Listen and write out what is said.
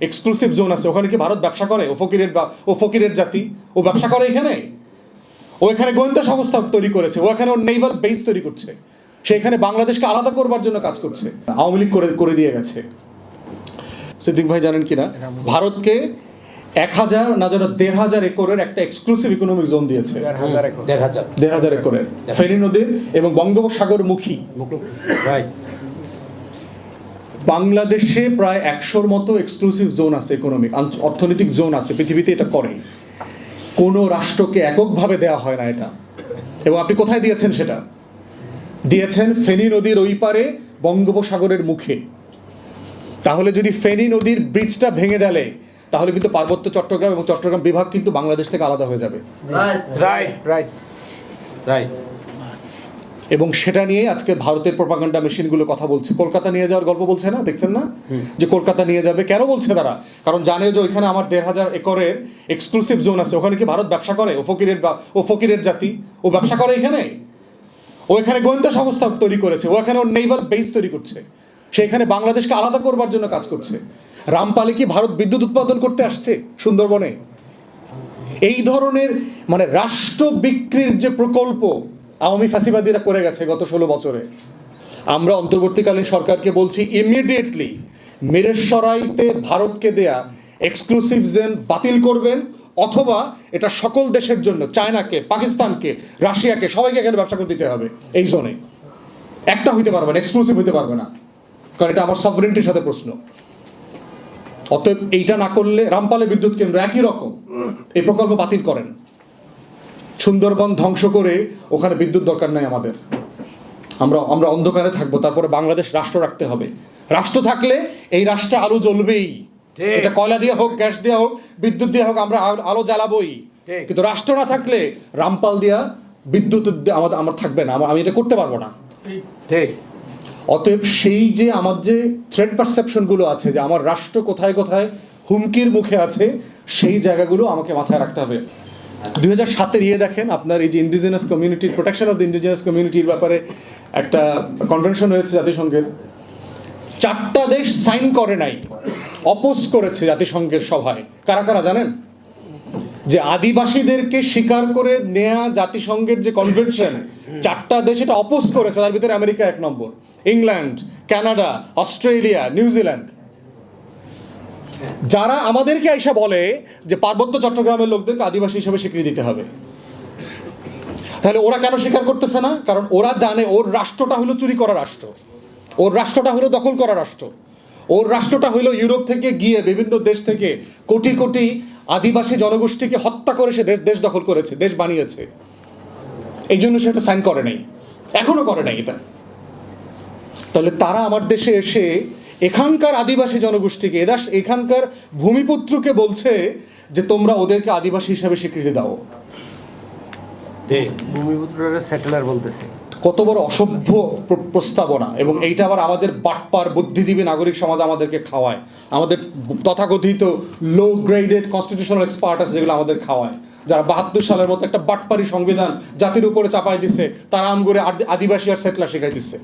Exclusive zone আছে, ওখানে কি ভারত ব্যবসা করে? ও ফকিরের জাতি, ও ব্যবসা করে এখানে? ও এখানে গোয়েন্দা সংস্থা তৈরি করেছে, ও এখানে ওর নেভাল বেস তৈরি করছে, সে এখানে বাংলাদেশকে আলাদা করবার জন্য কাজ করছে। আওয়ামী লীগ করে দিয়ে গেছে। সিদ্দিক ভাই জানেন কিনা, ভারতকে 1000 না যেন 1500 একরের একটা এক্সক্লুসিভ ইকোনমিক জোন দিয়েছে। 1500 একরের ফেনী নদীর এবং বঙ্গোপসাগরমুখী। বাংলাদেশে প্রায় 100-র মতো এক্সক্লুসিভ জোন আছে, ইকোনমিক অর্থনৈতিক জোন আছে, পৃথিবীতে এটা করে। কোনো রাষ্ট্রকে এককভাবে দেওয়া হয় না এটা। এবং আপনি কোথায় দিয়েছেন? সেটা দিয়েছেন ফেনী নদীর ওই পারে বঙ্গোপসাগরের মুখে। তাহলে যদি ফেনী নদীর ব্রিজটা ভেঙে দেয়, তাহলে কিন্তু পার্বত্য চট্টগ্রাম এবং চট্টগ্রাম বিভাগ কিন্তু বাংলাদেশ থেকে আলাদা হয়ে যাবে। রাইট। এবং সেটা নিয়ে আজকে ভারতের প্রোপাগান্ডা মেশিনগুলো কথা বলছে। কলকাতা নিয়ে যাওয়ার গল্প বলছে না, দেখছেন না? যে কলকাতা নিয়ে যাবে। কেন বলছে তারা? কারণ জানে যে ওইখানে আমার 1500 একরের এক্সক্লুসিভ জোন আছে, ওখানে কি ভারত ব্যবসা করে? ও ফকিরের জাতি, ও ব্যবসা করে এখানে? ও এখানে গোয়েন্দা সংস্থা তৈরি করেছে, ও এখানে ওর নেভাল বেস তৈরি করছে, সে এখানে বাংলাদেশকে আলাদা করবার জন্য কাজ করছে। রামপালে কি ভারত বিদ্যুৎ উৎপাদন করতে আসছে সুন্দরবনে? এই ধরনের মানে রাষ্ট্র বিক্রির যে প্রকল্প আওয়ামী ফ্যাসিবাদীরা করে গেছে গত 16 বছরে, আমরা অন্তর্বর্তীকালীন সরকারকে বলছি ইমিডিয়েটলি মিরেশরাইতে ভারতকে দেয়া এক্সক্লুসিভ জোন বাতিল করবেন, অথবা এটা সকল দেশের জন্য, চায়নাকে, পাকিস্তানকে, রাশিয়াকে, সবাইকে এখানে ব্যবসা করতে দিতে হবে। এই জোনে একটা হইতে পারবে না, এক্সক্লুসিভ হইতে পারবে না, কারণ এটা আমার সভরেন্টির সাথে প্রশ্ন। অতএব এইটা না করলে রামপালে বিদ্যুৎ কেন্দ্র একই রকম, এই প্রকল্প বাতিল করেন। সুন্দরবন ধ্বংস করে ওখানে বিদ্যুৎ দরকার নাই আমাদের। আমরা অন্ধকারে থাকবো, তারপরে বাংলাদেশ রাষ্ট্র রাখতে হবে। রাষ্ট্র থাকলে এই রাষ্ট্রে আলো জ্বলবেই, এটা কয়লা দিয়ে হোক, গ্যাস দিয়ে হোক, বিদ্যুৎ দিয়ে হোক, আমরা আলো জ্বালাবোই। কিন্তু রাষ্ট্র না থাকলে রামপাল দিয়া বিদ্যুৎ আমার থাকবে না, আমি এটা করতে পারবো না। ঠিক। অতএব সেই যে আমার যে থ্রেট পারসেপশনগুলো আছে, যে আমার রাষ্ট্র কোথায় কোথায় হুমকির মুখে আছে, সেই জায়গাগুলো আমাকে মাথায় রাখতে হবে। 2007-এর দেখেন আপনার, এই যে indigenous community, protection of the indigenous কমিউনিটির ব্যাপারে একটা কনভেনশন হয়েছে জাতিসংঘের। 4টা দেশ সাইন করে নাই, অপোজ করেছে জাতিসংঘের সভায়। কারা কারা জানেন? যে আদিবাসীদেরকে স্বীকার করে নেয়া জাতিসংঘের যে কনভেনশন, 4টা দেশ এটা অপোজ করেছে। তার ভিতরে আমেরিকা 1 নম্বর, ইংল্যান্ড, কানাডা, অস্ট্রেলিয়া, নিউজিল্যান্ড। যারা আমাদেরকে এসে বলে যে পার্বত্য চট্টগ্রামের লোকদেরকে আদিবাসী হিসেবে স্বীকৃতি দিতে হবে, তাহলে ওরা কেন স্বীকার করতেছে না? কারণ ওরা জানে ওর রাষ্ট্রটা হলো চুরি করা রাষ্ট্র, ওর রাষ্ট্রটা হলো দখল করা রাষ্ট্র, ওর রাষ্ট্রটা হলো ইউরোপ থেকে গিয়ে বিভিন্ন দেশ থেকে কোটি কোটি আদিবাসী জনগোষ্ঠীকে হত্যা করে সে দেশ দখল করেছে, দেশ বানিয়েছে। এই জন্য সেটা সাইন করে নাই, এখনো করে নাই এটা। তাহলে তারা আমার দেশে এসে এখানকার আদিবাসী জনগোষ্ঠীকে, এখানকার ভূমিপুত্রকে বলছে যে তোমরা ওদেরকে আদিবাসী হিসাবে স্বীকৃতি দাও। ভূমিপুত্ররা সেটেলার বলতেছে। কত বড় অসভ্য প্রস্তাবনা! এবং এইটা আবার আমাদের বাটপার বুদ্ধিজীবী নাগরিক সমাজ আমাদেরকে খাওয়ায়, আমাদের তথাকথিত লো গ্রেডেড কনস্টিটিউশনাল এক্সপার্ট আছে যেগুলো আমাদের খাওয়ায়, যারা 72 সালের মতো একটা বাটপারি সংবিধান জাতির উপরে চাপাই দিচ্ছে, তারা আমগরে আদিবাসী আর সেটলার শেখাই দিচ্ছে।